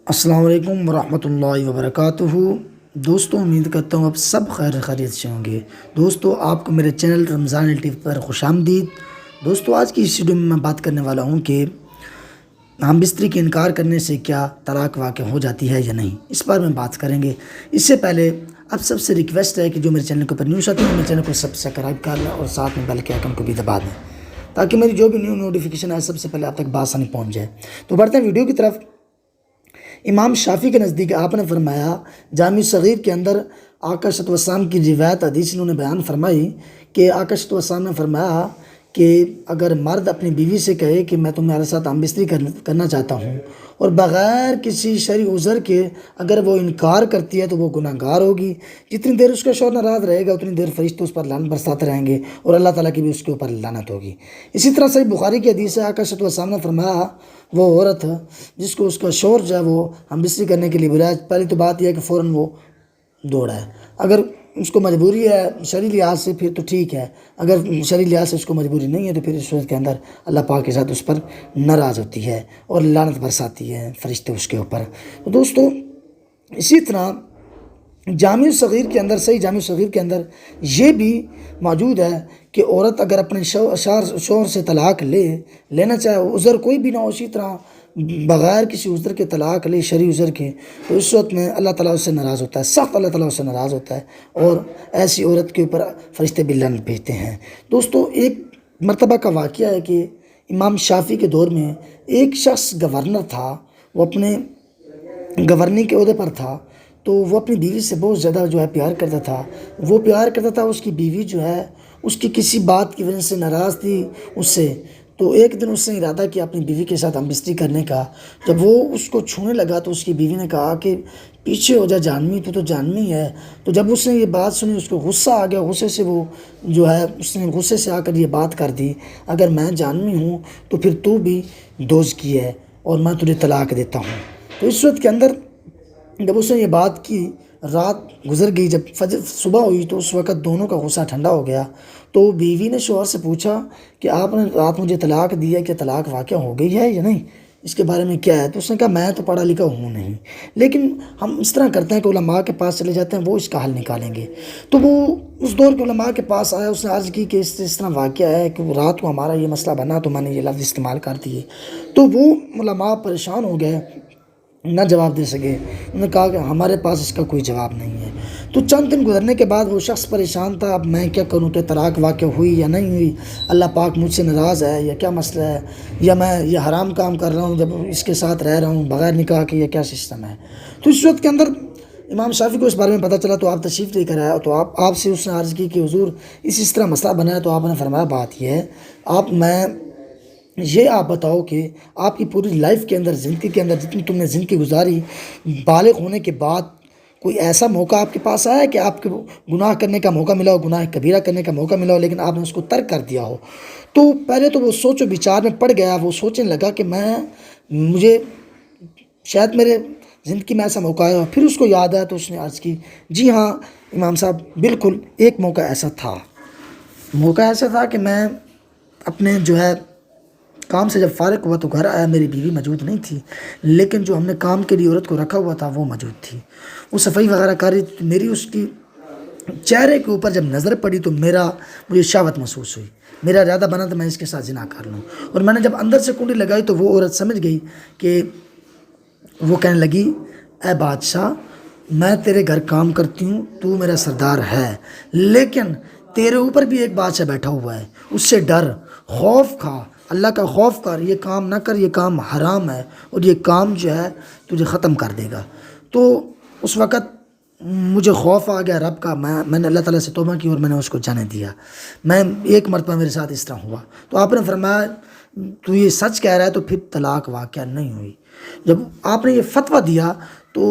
السلام علیکم ورحمۃ اللہ وبرکاتہ۔ دوستوں، امید کرتا ہوں آپ سب خیر خیریت سے ہوں گے۔ دوستوں، آپ کو میرے چینل رمضان ٹی وی پر خوش آمدید۔ دوستوں، آج کی اس ویڈیو میں بات کرنے والا ہوں کہ ہم بستری کے انکار کرنے سے کیا طلاق واقع ہو جاتی ہے یا نہیں، اس پر میں بات کریں گے۔ اس سے پہلے آپ سب سے ریکویسٹ ہے کہ جو میرے چینل کے اوپر نیوز آتی ہے میرے چینل کو سبسکرائب کر لیں اور ساتھ میں بیل کے آئکن کو بھی دبا دیں تاکہ میری جو بھی نیو نوٹیفیکیشن ہے سب سے پہلے آپ تک بآسانی پہنچ جائے۔ تو بڑھتے ہیں ویڈیو کی طرف۔ امام شافعی کے نزدیک آپ نے فرمایا، جامع صغیر کے اندر آقا صلی اللہ علیہ وسلم کی روایت حدیث انہوں نے بیان فرمائی کہ آقا صلی اللہ علیہ وسلم نے فرمایا کہ اگر مرد اپنی بیوی سے کہے کہ میں تمہارے ساتھ ہم بستری کرنا چاہتا ہوں اور بغیر کسی شرعی عذر کے اگر وہ انکار کرتی ہے تو وہ گناہ گار ہوگی۔ جتنی دیر اس کا شوہر ناراض رہے گا اتنی دیر فرشتے اس پر لعنت برساتے رہیں گے اور اللہ تعالیٰ کی بھی اس کے اوپر لعنت ہوگی۔ اسی طرح صحیح بخاری کی حدیث ہے، آقا صلی اللہ علیہ وسلم نے فرمایا، وہ عورت جس کو اس کا شوہر جو ہے وہ ہم بستری کرنے کے لیے بلایا، پہلی تو بات یہ ہے کہ فوراً وہ دوڑا ہے۔ اگر اس کو مجبوری ہے شرعی لحاظ سے پھر تو ٹھیک ہے، اگر شرعی لحاظ سے اس کو مجبوری نہیں ہے تو پھر اس صورت کے اندر اللہ پاک کے ساتھ اس پر ناراض ہوتی ہے اور لعنت برساتی ہے فرشتے اس کے اوپر۔ تو دوستو، اسی طرح جامع صغیر کے اندر، صحیح جامع صغیر کے اندر یہ بھی موجود ہے کہ عورت اگر اپنے شوہر سے طلاق لینا چاہے، عذر کوئی بھی نہ ہو، اسی طرح بغیر کسی عذر کے طلاق لے، شرعی عذر کے، تو اس وقت میں اللہ تعالیٰ اس سے ناراض ہوتا ہے، سخت اللہ تعالیٰ اس سے ناراض ہوتا ہے اور ایسی عورت کے اوپر فرشتے بھی لعنت بھیجتے ہیں۔ دوستو، ایک مرتبہ کا واقعہ ہے کہ امام شافعی کے دور میں ایک شخص گورنر تھا، وہ اپنے گورننگ کے عہدے پر تھا، تو وہ اپنی بیوی سے بہت زیادہ جو ہے پیار کرتا تھا۔ اس کی بیوی جو ہے اس کی کسی بات کی وجہ سے ناراض تھی اس سے، تو ایک دن اس نے ارادہ کیا اپنی بیوی کے ساتھ ہم بستری کرنے کا۔ جب وہ اس کو چھونے لگا تو اس کی بیوی نے کہا کہ پیچھے ہو جا جانوی، تو جانوی ہے۔ تو جب اس نے یہ بات سنی اس کو غصہ آ گیا، غصے سے وہ جو ہے اس نے غصے سے آ کر یہ بات کر دی، اگر میں جانوی ہوں تو پھر تو بھی دوزکی ہے اور میں تجھے طلاق دیتا ہوں۔ تو اس وقت کے اندر جب اس نے یہ بات کی، رات گزر گئی، جب صبح ہوئی تو اس وقت دونوں کا غصہ ٹھنڈا ہو گیا۔ تو بیوی نے شوہر سے پوچھا کہ آپ نے رات مجھے طلاق دی ہے، کہ طلاق واقع ہو گئی ہے یا نہیں، اس کے بارے میں کیا ہے؟ تو اس نے کہا میں تو پڑھا لکھا ہوں نہیں، لیکن ہم اس طرح کرتے ہیں کہ علماء کے پاس چلے جاتے ہیں، وہ اس کا حل نکالیں گے۔ تو وہ اس دور کے علماء کے پاس آیا، اس نے عرض کی کہ اس طرح واقعہ ہے کہ رات کو ہمارا یہ مسئلہ بنا تو میں نے یہ لفظ استعمال کر دیے۔ تو وہ علماء پریشان ہو گئے، نہ جواب دے سکے، انہوں نے کہا کہ ہمارے پاس اس کا کوئی جواب نہیں ہے۔ تو چند دن گزرنے کے بعد وہ شخص پریشان تھا، اب میں کیا کروں کہ طلاق واقع ہوئی یا نہیں ہوئی، اللہ پاک مجھ سے ناراض ہے یا کیا مسئلہ ہے، یا میں یہ حرام کام کر رہا ہوں جب اس کے ساتھ رہ رہا ہوں بغیر نکاح کے، یا کیا سسٹم ہے۔ تو اس وقت کے اندر امام شافعی کو اس بارے میں پتہ چلا تو آپ تشریف لے کر آیا، تو آپ سے اس نے عرض کی کہ حضور اس طرح مسئلہ بنا ہے۔ تو آپ نے فرمایا بات یہ ہے، یہ آپ بتاؤ کہ آپ کی پوری لائف کے اندر، زندگی کے اندر جتنی تم نے زندگی گزاری، بالغ ہونے کے بعد کوئی ایسا موقع آپ کے پاس آیا ہے کہ آپ کو گناہ کرنے کا موقع ملا ہو، گناہ کبیرہ کرنے کا موقع ملا ہو، لیکن آپ نے اس کو ترک کر دیا ہو؟ تو پہلے تو وہ سوچ و بچار میں پڑ گیا، وہ سوچنے لگا کہ مجھے شاید میرے زندگی میں ایسا موقع آیا، پھر اس کو یاد آیا تو اس نے عرض کی، جی ہاں امام صاحب، بالکل ایک موقع ایسا تھا کہ میں اپنے جو ہے کام سے جب فارغ ہوا تو گھر آیا، میری بیوی موجود نہیں تھی، لیکن جو ہم نے کام کے لیے عورت کو رکھا ہوا تھا وہ موجود تھی، وہ صفائی وغیرہ کر رہی تھی۔ میری اس کی چہرے کے اوپر جب نظر پڑی تو مجھے شہوت محسوس ہوئی، میرا ارادہ بنا تو میں اس کے ساتھ زنا کر لوں، اور میں نے جب اندر سے کنڈی لگائی تو وہ عورت سمجھ گئی کہ وہ کہنے لگی، اے بادشاہ، میں تیرے گھر کام کرتی ہوں، تو میرا سردار ہے، لیکن تیرے اوپر بھی ایک بادشاہ بیٹھا ہوا ہے، اس سے ڈر، خوف کھا، اللہ کا خوف کر، یہ کام نہ کر، یہ کام حرام ہے اور یہ کام جو ہے تجھے ختم کر دے گا۔ تو اس وقت مجھے خوف آ گیا رب کا، میں نے اللہ تعالیٰ سے توبہ کی اور میں نے اس کو جانے دیا۔ ایک مرتبہ میرے ساتھ اس طرح ہوا، تو آپ نے فرمایا تو یہ سچ کہہ رہا ہے، تو پھر طلاق واقعہ نہیں ہوئی۔ جب آپ نے یہ فتویٰ دیا تو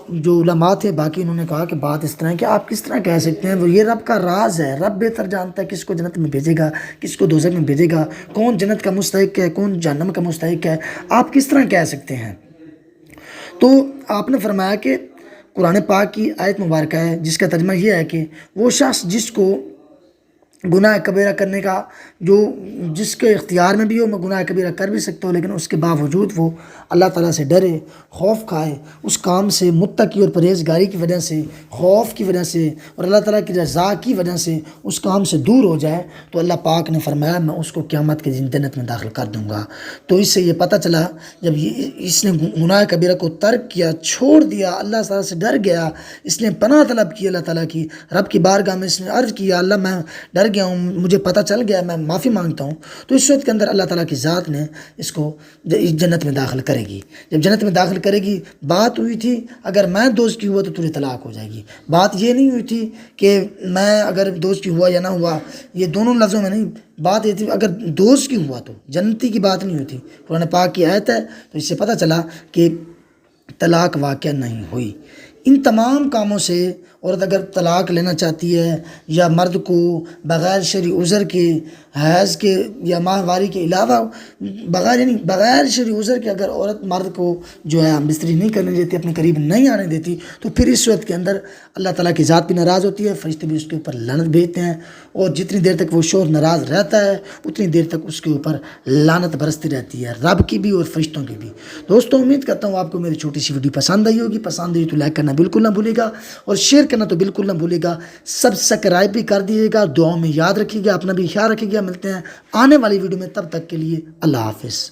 جو علماء تھے باقی، انہوں نے کہا کہ بات اس طرح ہے کہ آپ کس طرح کہہ سکتے ہیں، وہ یہ رب کا راز ہے، رب بہتر جانتا ہے کس کو جنت میں بھیجے گا، کس کو دوزخ میں بھیجے گا، کون جنت کا مستحق ہے، کون جہنم کا مستحق ہے، آپ کس طرح کہہ سکتے ہیں؟ تو آپ نے فرمایا کہ قرآن پاک کی آیت مبارکہ ہے جس کا ترجمہ یہ ہے کہ وہ شخص جس کو گناہ کبیرہ کرنے کا جو جس کے اختیار میں بھی ہو، میں گناہ کبیرہ کر بھی سکتا ہوں، لیکن اس کے باوجود وہ اللہ تعالیٰ سے ڈرے، خوف کھائے، اس کام سے متقی اور پرہیزگاری کی وجہ سے، خوف کی وجہ سے اور اللہ تعالیٰ کی رضا کی وجہ سے اس کام سے دور ہو جائے، تو اللہ پاک نے فرمایا میں اس کو قیامت کے دن جنت میں داخل کر دوں گا۔ تو اس سے یہ پتہ چلا، جب اس نے گناہ کبیرہ کو ترک کیا، چھوڑ دیا، اللہ تعالیٰ سے ڈر گیا، اس نے پناہ طلب کی اللہ تعالیٰ کی، رب کی بارگاہ میں اس نے عرض کیا اللہ میں ڈر گیا ہوں، مجھے پتہ چل گیا، میں معافی مانگتا ہوں، تو اس وقت کے اندر اللہ تعالیٰ کی ذات نے اس کو جنت میں داخل کرے گی۔ جب جنت میں داخل کرے گی، بات ہوئی تھی اگر میں دوست کی ہوا تو تجھے طلاق ہو جائے گی، بات یہ نہیں ہوئی تھی کہ میں اگر دوست کی ہوا یا نہ ہوا، یہ دونوں لفظوں میں نہیں، بات یہ تھی اگر دوست کی ہوا تو جنتی کی بات نہیں ہوئی تھی۔ قرآن پاک کی آیت ہے، تو اس سے پتہ چلا کہ طلاق واقع نہیں ہوئی۔ ان تمام کاموں سے عورت اگر طلاق لینا چاہتی ہے، یا مرد کو بغیر شرعی عذر کے، حیض کے یا ماہواری کے علاوہ بغیر شرعی عذر کے اگر عورت مرد کو جو ہے ہم بستری نہیں کرنے دیتی، اپنے قریب نہیں آنے دیتی، تو پھر اس وقت کے اندر اللہ تعالیٰ کی ذات بھی ناراض ہوتی ہے، فرشتے بھی اس کے اوپر لعنت بھیجتے ہیں، اور جتنی دیر تک وہ شوہر ناراض رہتا ہے اتنی دیر تک اس کے اوپر لعنت برستی رہتی ہے، رب کی بھی اور فرشتوں کی بھی۔ دوستوں امید کرتا ہوں آپ کو میری چھوٹی سی ویڈیو پسند آئی ہوگی، پسند آئی تو لائک کرنا بالکل نہ بھولے گا، اور شیئر کرنا تو بالکل نہ بھولے گا، سبسکرائب بھی کر دیجیے گا، دعاؤں میں یاد رکھیے گا، اپنا بھی خیال رکھیے گا۔ ملتے ہیں آنے والی ویڈیو میں، تب تک کے لیے اللہ حافظ۔